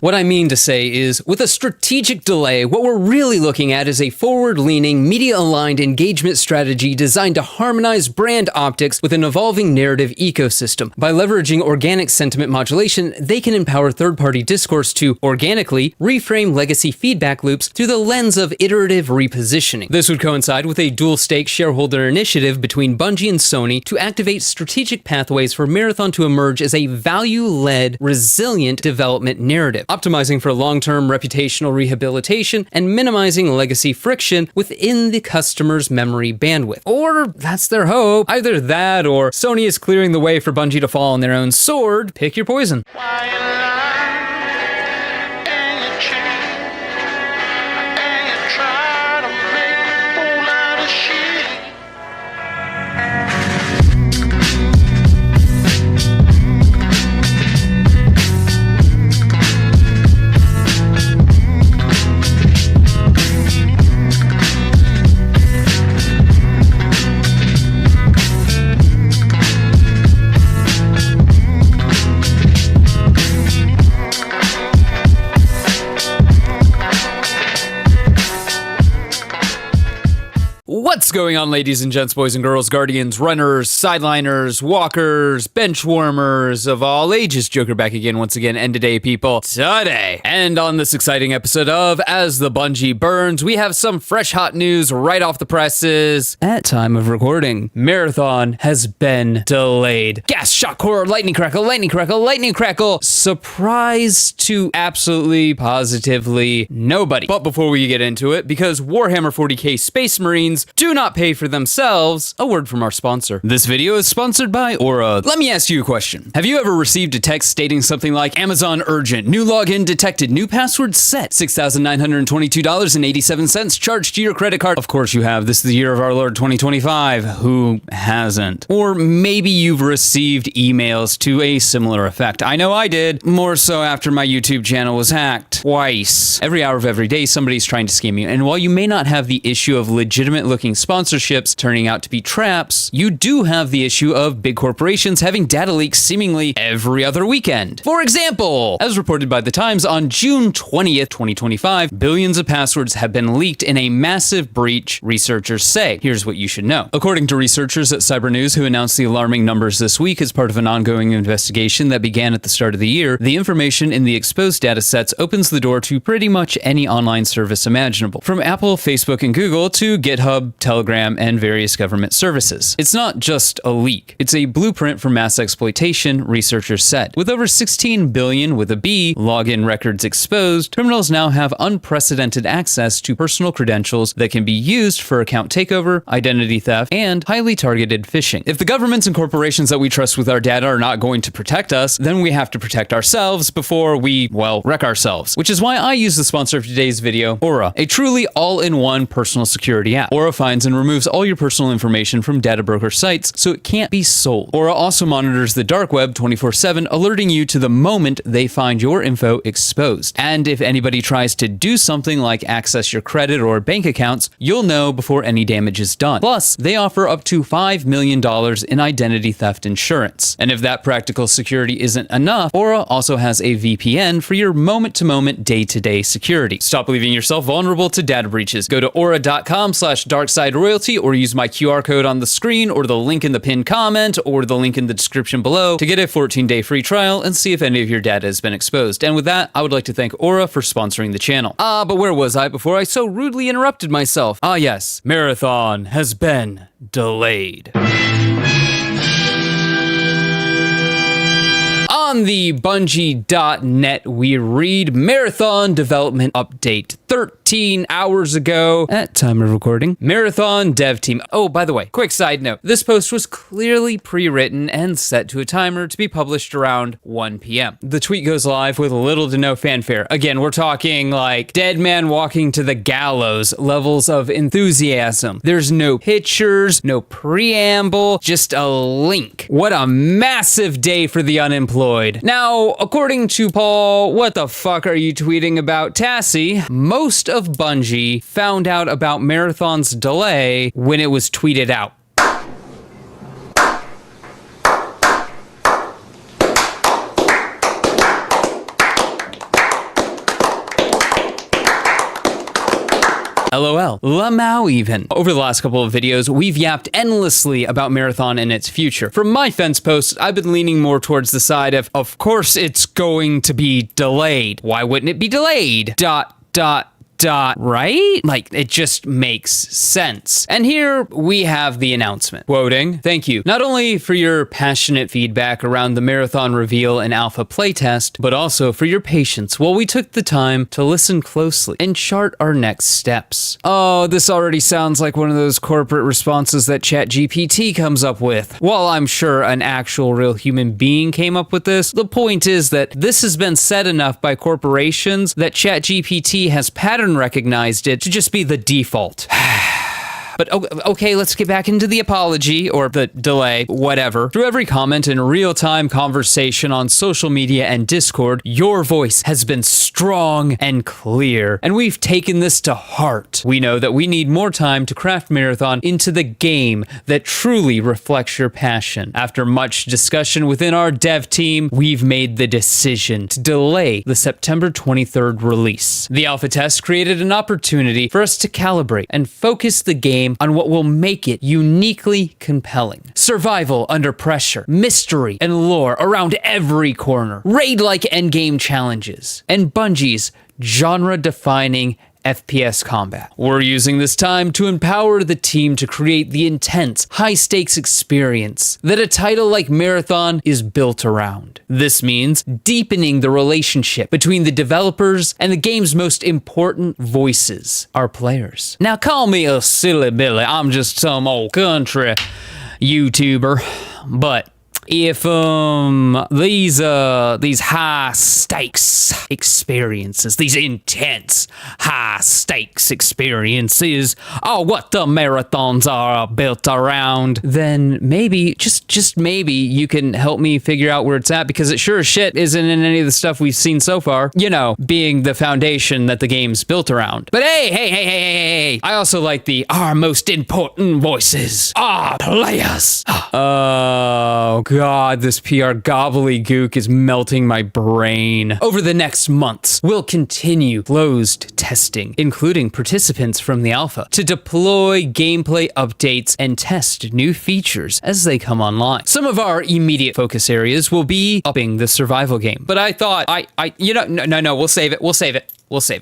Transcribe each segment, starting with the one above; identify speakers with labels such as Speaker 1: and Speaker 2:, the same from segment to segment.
Speaker 1: What I mean to say is, with a strategic delay, what we're really looking at is a forward-leaning, media-aligned engagement strategy designed to harmonize brand optics with an evolving narrative ecosystem. By leveraging organic sentiment modulation, they can empower third-party discourse to, organically, reframe legacy feedback loops through the lens of iterative repositioning. This would coincide with a dual-stake shareholder initiative between Bungie and Sony to activate strategic pathways for Marathon to emerge as a value-led, resilient development narrative, optimizing for long-term reputational rehabilitation and minimizing legacy friction within the customer's memory bandwidth. Or that's their hope. Either that or Sony is clearing the way for Bungie to fall on their own sword. Pick your poison. What's going on, ladies and gents, boys and girls, guardians, runners, sideliners, walkers, bench warmers of all ages? Joker back again once again, and today, people, today, and on this exciting episode of As the Bungie Burns, we have some fresh hot news right off the presses. At time of recording, Marathon has been delayed. Gas, shock, horror, lightning crackle, lightning crackle, lightning crackle. Surprise to absolutely, positively nobody. But before we get into it, because Warhammer 40k Space Marines do not pay for themselves, a word from our sponsor. This video is sponsored by Aura. Let me ask you a question. Have you ever received a text stating something like, Amazon urgent, new login detected, new password set, $6,922.87 charged to your credit card? Of course you have. This is the year of our Lord 2025. Who hasn't? Or maybe you've received emails to a similar effect. I know I did. More so after my YouTube channel was hacked. Twice. Every hour of every day, somebody's trying to scam you. And while you may not have the issue of legitimate looking sponsorships turning out to be traps, you do have the issue of big corporations having data leaks seemingly every other weekend. For example, as reported by The Times on June 20th, 2025, billions of passwords have been leaked in a massive breach, researchers say. Here's what you should know. According to researchers at Cybernews who announced the alarming numbers this week as part of an ongoing investigation that began at the start of the year, the information in the exposed datasets opens the door to pretty much any online service imaginable, from Apple, Facebook, and Google to GitHub, Telegram, and various government services. It's not just a leak. It's a blueprint for mass exploitation, researchers said. With over 16 billion with a B login records exposed, criminals now have unprecedented access to personal credentials that can be used for account takeover, identity theft, and highly targeted phishing. If the governments and corporations that we trust with our data are not going to protect us, then we have to protect ourselves before we, well, wreck ourselves. Which is why I use the sponsor of today's video, Aura, a truly all-in-one personal security app. Aura finds and removes all your personal information from data broker sites so it can't be sold. Aura also monitors the dark web 24/7, alerting you to the moment they find your info exposed. And if anybody tries to do something like access your credit or bank accounts, you'll know before any damage is done. Plus, they offer up to $5 million in identity theft insurance. And if that practical security isn't enough, Aura also has a VPN for your moment-to-moment, day-to-day security. Stop leaving yourself vulnerable to data breaches. Go to aura.com/darksideroyalty or use my QR code on the screen or the link in the pinned comment or the link in the description below to get a 14-day free trial and see if any of your data has been exposed. And with that, I would like to thank Aura for sponsoring the channel. But where was I before I so rudely interrupted myself? Yes, Marathon has been delayed. On the Bungie.net, we read Marathon Development Update 13 hours ago at time of recording. Marathon Dev Team. Oh, by the way, quick side note. This post was clearly pre-written and set to a timer to be published around 1 p.m. The tweet goes live with little to no fanfare. Again, we're talking like dead man walking to the gallows levels of enthusiasm. There's no pictures, no preamble, just a link. What a massive day for the unemployed. Now, according to Paul, what the fuck are you tweeting about, Tassie? Most of Bungie found out about Marathon's delay when it was tweeted out. LOL. Lamau even. Over the last couple of videos, we've yapped endlessly about Marathon and its future. From my fence posts, I've been leaning more towards the side of course it's going to be delayed. Why wouldn't it be delayed? Right? Like, it just makes sense. And here we have the announcement. Quoting, "Thank you, not only for your passionate feedback around the Marathon reveal and alpha playtest, but also for your patience while we took the time to listen closely and chart our next steps." Oh, this already sounds like one of those corporate responses that ChatGPT comes up with. While I'm sure an actual real human being came up with this, the point is that this has been said enough by corporations that ChatGPT has pattern recognized it to just be the default. But okay, let's get back into the apology, or the delay, whatever. Through every comment and real-time conversation on social media and Discord, your voice has been strong and clear, and we've taken this to heart. We know that we need more time to craft Marathon into the game that truly reflects your passion. After much discussion within our dev team, we've made the decision to delay the September 23rd release. The alpha test created an opportunity for us to calibrate and focus the game on what will make it uniquely compelling. Survival under pressure, mystery and lore around every corner, raid-like endgame challenges, and Bungie's genre-defining FPS combat. We're using this time to empower the team to create the intense, high-stakes experience that a title like Marathon is built around. This means deepening the relationship between the developers and the game's most important voices, our players. Now call me a silly Billy, I'm just some old country YouTuber, but if these high stakes experiences, these intense high stakes experiences are what the marathons are built around, then maybe, just maybe, you can help me figure out where it's at, because it sure as shit isn't in any of the stuff we've seen so far, you know, being the foundation that the game's built around. But hey, I also like the our most important voices, our players. Oh God, this PR gobbledygook is melting my brain. Over the next months, we'll continue closed testing, including participants from the alpha, to deploy gameplay updates and test new features as they come online. Some of our immediate focus areas will be upping the survival game, but I thought, no, we'll save it.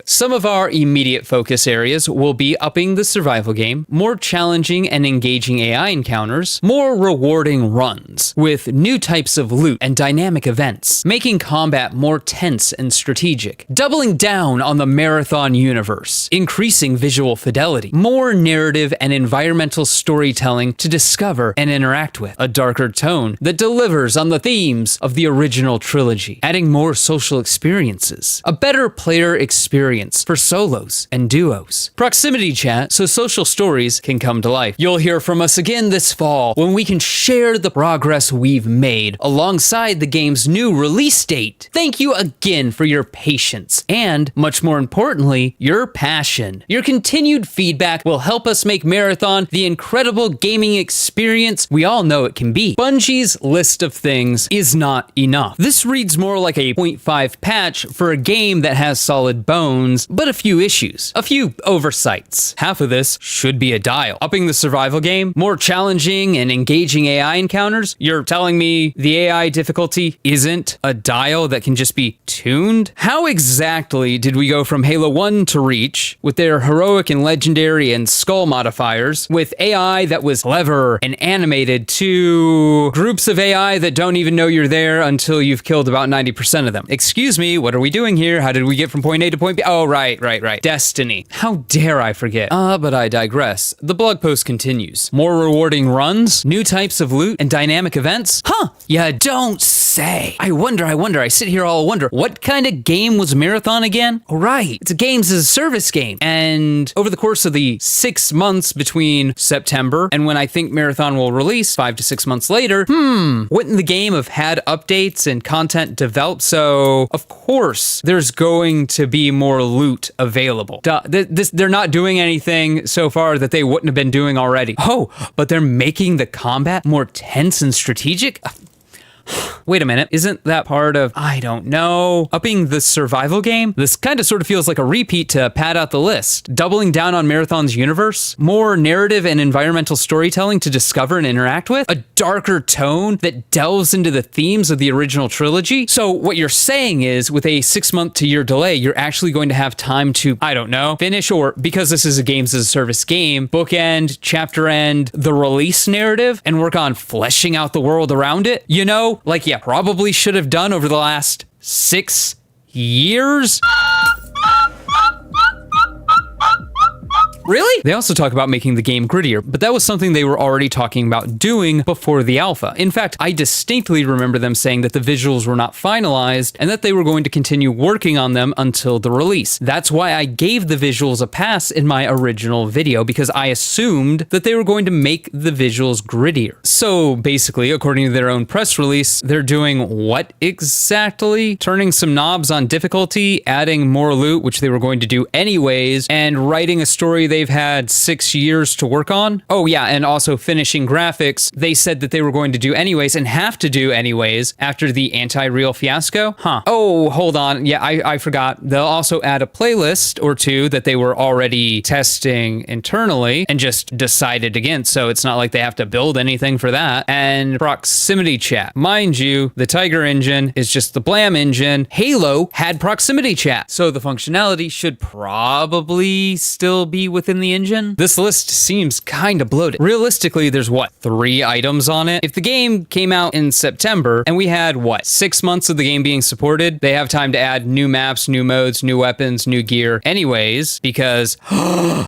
Speaker 1: Some of our immediate focus areas will be upping the survival game, more challenging and engaging AI encounters, more rewarding runs, with new types of loot and dynamic events, making combat more tense and strategic, doubling down on the Marathon universe, increasing visual fidelity, more narrative and environmental storytelling to discover and interact with, a darker tone that delivers on the themes of the original trilogy, adding more social experiences, a better player experience for solos and duos, proximity chat so social stories can come to life. You'll hear from us again this fall when we can share the progress we've made alongside the game's new release date. Thank you again for your patience and, much more importantly, your passion. Your continued feedback will help us make Marathon the incredible gaming experience we all know it can be. Bungie's list of things is not enough. This reads more like a 0.5 patch for a game that has solid bones, but a few issues, a few oversights. Half of this should be a dial. Upping the survival game, more challenging and engaging AI encounters. You're telling me the AI difficulty isn't a dial that can just be tuned? How exactly did we go from Halo 1 to Reach, with their heroic and legendary and skull modifiers, with AI that was clever and animated, to groups of AI that don't even know you're there until you've killed about 90% of them? Excuse me, what are we doing here? How did we get from point A to point B? Oh, right. Destiny. How dare I forget? But I digress. The blog post continues. More rewarding runs, new types of loot, and dynamic events? You don't say. I wonder. I sit here all wonder, what kind of game was Marathon again? Oh, right. It's a games as a service game. And over the course of the 6 months between September and when I think Marathon will release, 5 to 6 months later, wouldn't the game have had updates and content developed? So, of course, there's going to be more loot available. They're not doing anything so far that they wouldn't have been doing already. Oh, but they're making the combat more tense and strategic? Wait a minute, isn't that part of, I don't know, upping the survival game? This kind of sort of feels like a repeat to pad out the list. Doubling down on Marathon's universe? More narrative and environmental storytelling to discover and interact with? A darker tone that delves into the themes of the original trilogy? So what you're saying is, with a 6-month to year delay, you're actually going to have time to, I don't know, finish, or because this is a games as a service game, bookend, chapter end, the release narrative, and work on fleshing out the world around it? You know, like you probably should have done over the last 6 years? Really? They also talk about making the game grittier, but that was something they were already talking about doing before the alpha. In fact, I distinctly remember them saying that the visuals were not finalized and that they were going to continue working on them until the release. That's why I gave the visuals a pass in my original video, because I assumed that they were going to make the visuals grittier. So basically, according to their own press release, they're doing what exactly? Turning some knobs on difficulty, adding more loot, which they were going to do anyways, and writing a story they've had 6 years to work on. Oh yeah, and also finishing graphics, they said that they were going to do anyways and have to do anyways after the anti-real fiasco. Oh, hold on. Yeah, I forgot. They'll also add a playlist or two that they were already testing internally and just decided against, so it's not like they have to build anything for that. And proximity chat. Mind you, the Tiger engine is just the Blam engine. Halo had proximity chat, so the functionality should probably still be within the engine. This list seems kind of bloated. Realistically, there's what, 3 items on it? If the game came out in September and we had what, 6 months of the game being supported, they have time to add new maps, new modes, new weapons, new gear anyways, because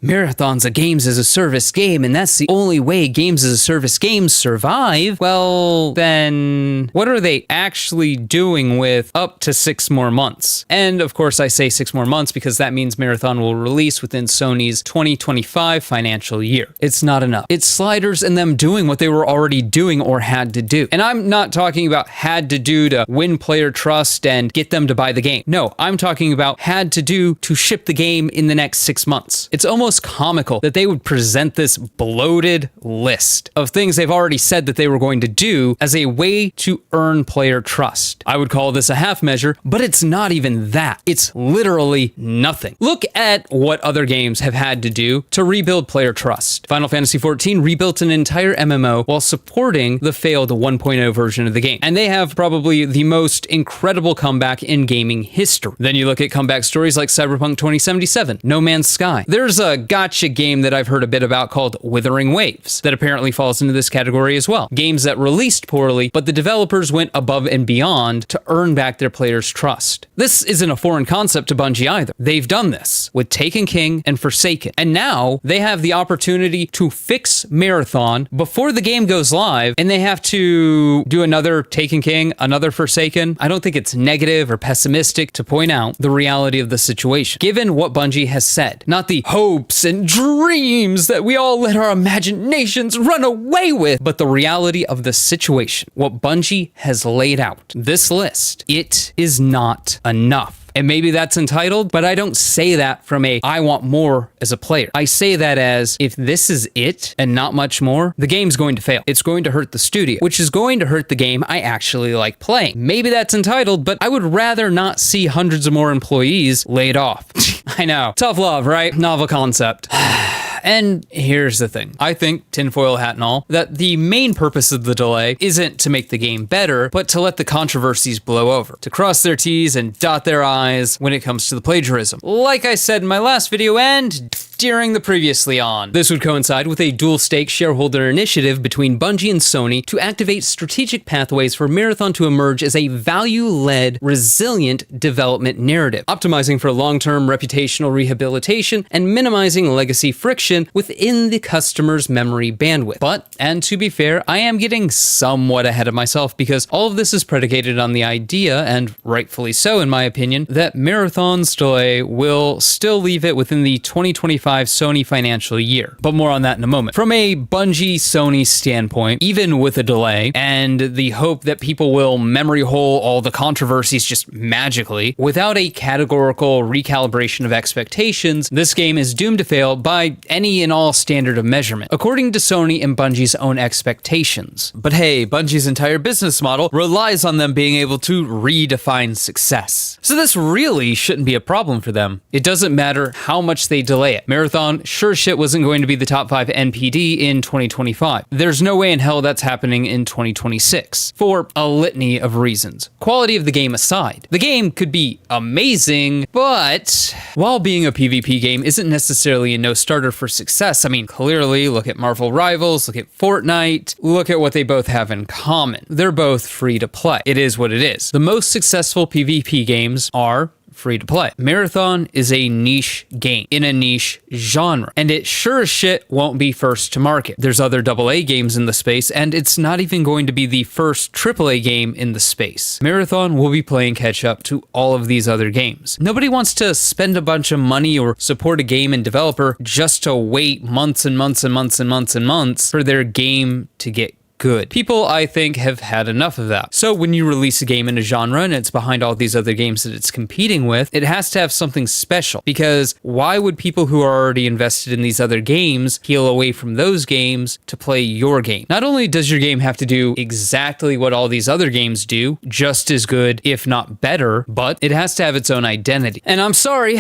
Speaker 1: Marathon's a games as a service game and that's the only way games as a service games survive. Well, then what are they actually doing with up to 6 more months? And of course I say 6 more months because that means Marathon will release within Sony's 2025 financial year. It's not enough. It's sliders and them doing what they were already doing or had to do. And I'm not talking about had to do to win player trust and get them to buy the game. No, I'm talking about had to do to ship the game in the next 6 months. It's almost comical that they would present this bloated list of things they've already said that they were going to do as a way to earn player trust. I would call this a half measure, but it's not even that. It's literally nothing. Look at what other games have had to do to rebuild player trust. Final Fantasy XIV rebuilt an entire MMO while supporting the failed 1.0 version of the game. And they have probably the most incredible comeback in gaming history. Then you look at comeback stories like Cyberpunk 2077, No Man's Sky. There's a gacha game that I've heard a bit about called Withering Waves that apparently falls into this category as well. Games that released poorly, but the developers went above and beyond to earn back their players' trust. This isn't a foreign concept to Bungie either. They've done this with Taken King and Forsaken. And now they have the opportunity to fix Marathon before the game goes live, and they have to do another Taken King, another Forsaken. I don't think it's negative or pessimistic to point out the reality of the situation, given what Bungie has said. Not the hopes and dreams that we all let our imaginations run away with, but the reality of the situation, what Bungie has laid out. This list, it is not enough. And maybe that's entitled, but I don't say that from a, I want more as a player. I say that as, if this is it and not much more, the game's going to fail. It's going to hurt the studio, which is going to hurt the game I actually like playing. Maybe that's entitled, but I would rather not see hundreds of more employees laid off. I know. Tough love, right? Novel concept. And here's the thing. I think, tinfoil hat and all, that the main purpose of the delay isn't to make the game better, but to let the controversies blow over, to cross their T's and dot their I's when it comes to the plagiarism. Like I said in my last video and during the previously on. This would coincide with a dual-stake shareholder initiative between Bungie and Sony to activate strategic pathways for Marathon to emerge as a value-led, resilient development narrative, optimizing for long-term reputational rehabilitation and minimizing legacy friction within the customer's memory bandwidth. But, and to be fair, I am getting somewhat ahead of myself because all of this is predicated on the idea, and rightfully so in my opinion, that Marathon's delay will still leave it within the 2025 2025 Sony financial year. But more on that in a moment. From a Bungie Sony standpoint, even with a delay and the hope that people will memory hole all the controversies just magically, without a categorical recalibration of expectations, this game is doomed to fail by any and all standard of measurement, according to Sony and Bungie's own expectations. But hey, Bungie's entire business model relies on them being able to redefine success. So this really shouldn't be a problem for them. It doesn't matter how much they delay it. Marathon sure shit wasn't going to be the top 5 NPD in 2025. There's no way in hell that's happening in 2026, for a litany of reasons. Quality of the game aside. The game could be amazing, but while being a PvP game isn't necessarily a no-starter for success, I mean, clearly, look at Marvel Rivals, look at Fortnite, look at what they both have in common. They're both free to play. It is what it is. The most successful PvP games are free to play. Marathon is a niche game in a niche genre, and it sure as shit won't be first to market. There's other AA games in the space, and it's not even going to be the first AAA game in the space. Marathon will be playing catch up to all of these other games. Nobody wants to spend a bunch of money or support a game and developer just to wait months and months and months and months and months for their game to get good. People, I think, have had enough of that. So when you release a game in a genre and it's behind all these other games that it's competing with, it has to have something special, because why would people who are already invested in these other games peel away from those games to play your game? Not only does your game have to do exactly what all these other games do, just as good, if not better, but it has to have its own identity. And I'm sorry,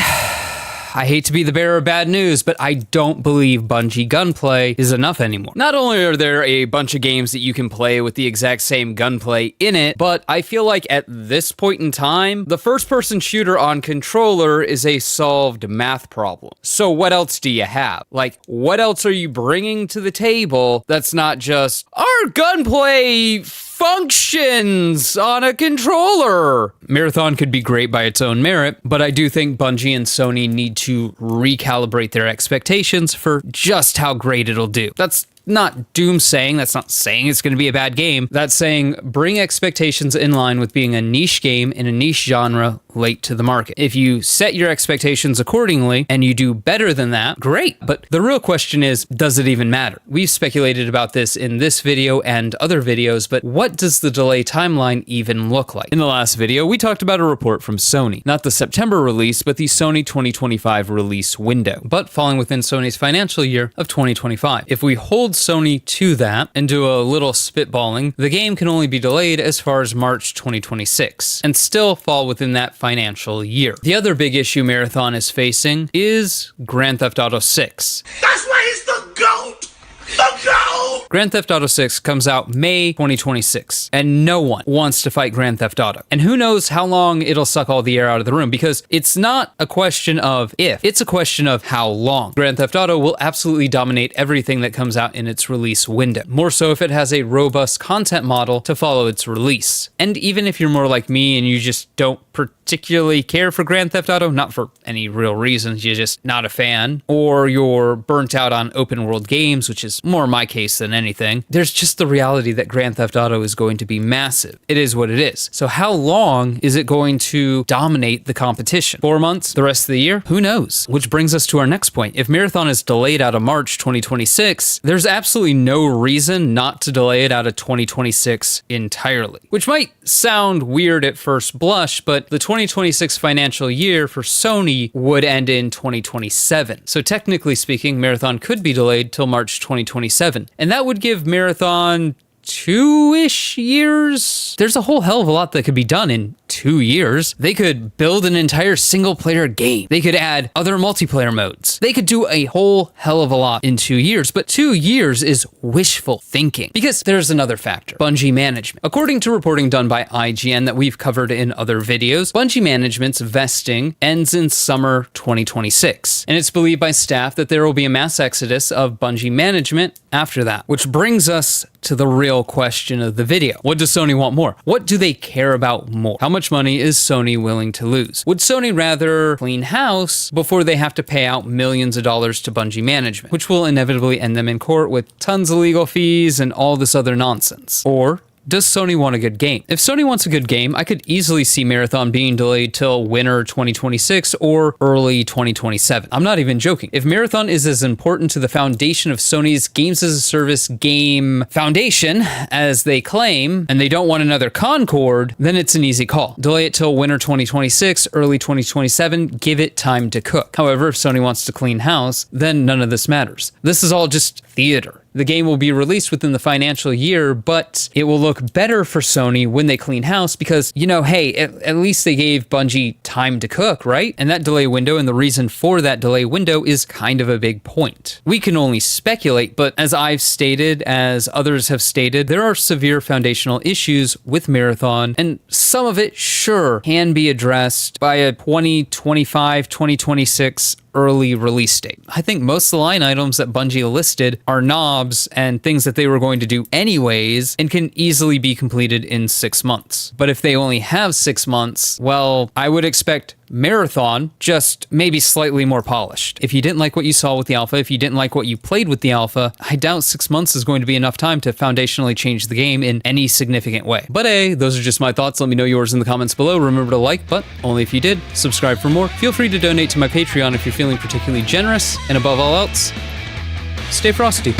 Speaker 1: I hate to be the bearer of bad news, but I don't believe Bungie gunplay is enough anymore. Not only are there a bunch of games that you can play with the exact same gunplay in it, but I feel like at this point in time, the first-person shooter on controller is a solved math problem. So what else do you have? Like, what else are you bringing to the table that's not just, our gunplay functions on a controller? Marathon could be great by its own merit, but I do think Bungie and Sony need to recalibrate their expectations for just how great it'll do. That's not doomsaying, that's not saying it's going to be a bad game. That's saying bring expectations in line with being a niche game in a niche genre late to the market. If you set your expectations accordingly and you do better than that, great. But the real question is, does it even matter? We've speculated about this in this video and other videos, but what does the delay timeline even look like? In the last video, we talked about a report from Sony. Not the September release, but the Sony 2025 release window, but falling within Sony's financial year of 2025. If we hold Sony to that and do a little spitballing, the game can only be delayed as far as March 2026 and still fall within that financial year. The other big issue Marathon is facing is Grand Theft Auto 6.
Speaker 2: That's why he's the GOAT! The GOAT!
Speaker 1: Grand Theft Auto 6 comes out May 2026, and no one wants to fight Grand Theft Auto. And who knows how long it'll suck all the air out of the room, because it's not a question of if, it's a question of how long. Grand Theft Auto will absolutely dominate everything that comes out in its release window, more so if it has a robust content model to follow its release. And even if you're more like me and you just don't particularly care for Grand Theft Auto, not for any real reasons, you're just not a fan, or you're burnt out on open world games, which is more my case than anything, there's just the reality that Grand Theft Auto is going to be massive. It is what it is. So how long is it going to dominate the competition? 4 months? The rest of the year? Who knows? Which brings us to our next point. If Marathon is delayed out of March 2026, there's absolutely no reason not to delay it out of 2026 entirely. Which might sound weird at first blush, but the 2026 financial year for Sony would end in 2027. So technically speaking, Marathon could be delayed till March 2027. And that would give Marathon 2-ish years. There's a whole hell of a lot that could be done in 2 years. They could build an entire single player game. They could add other multiplayer modes. They could do a whole hell of a lot in 2 years, but 2 years is wishful thinking, because there's another factor: Bungie management. According to reporting done by IGN that we've covered in other videos, Bungie management's vesting ends in summer 2026, and it's believed by staff that there will be a mass exodus of Bungie management after that, which brings us to the real question of the video. What does Sony want more? What do they care about more? How much money is Sony willing to lose? Would Sony rather clean house before they have to pay out millions of dollars to Bungie management, which will inevitably end them in court with tons of legal fees and all this other nonsense? Or does Sony want a good game? If Sony wants a good game, I could easily see Marathon being delayed till winter 2026 or early 2027. I'm not even joking. If Marathon is as important to the foundation of Sony's games as a service game foundation as they claim, and they don't want another Concord, then it's an easy call. Delay it till winter 2026, early 2027, give it time to cook. However, if Sony wants to clean house, then none of this matters. This is all just theater. The game will be released within the financial year, but it will look better for Sony when they clean house because, you know, hey, at least they gave Bungie time to cook, right? And that delay window and the reason for that delay window is kind of a big point. We can only speculate, but as I've stated, as others have stated, there are severe foundational issues with Marathon, and some of it, sure, can be addressed by a 2025, 2026 early release date. I think most of the line items that Bungie listed are knobs and things that they were going to do anyways and can easily be completed in 6 months. But if they only have 6 months, well, I would expect Marathon, just maybe slightly more polished. If you didn't like what you saw with the alpha, if you didn't like what you played with the alpha, I doubt 6 months is going to be enough time to foundationally change the game in any significant way. But hey, those are just my thoughts. Let me know yours in the comments below. Remember to like, but only if you did. Subscribe for more. Feel free to donate to my Patreon if you're feeling particularly generous. And above all else, stay frosty.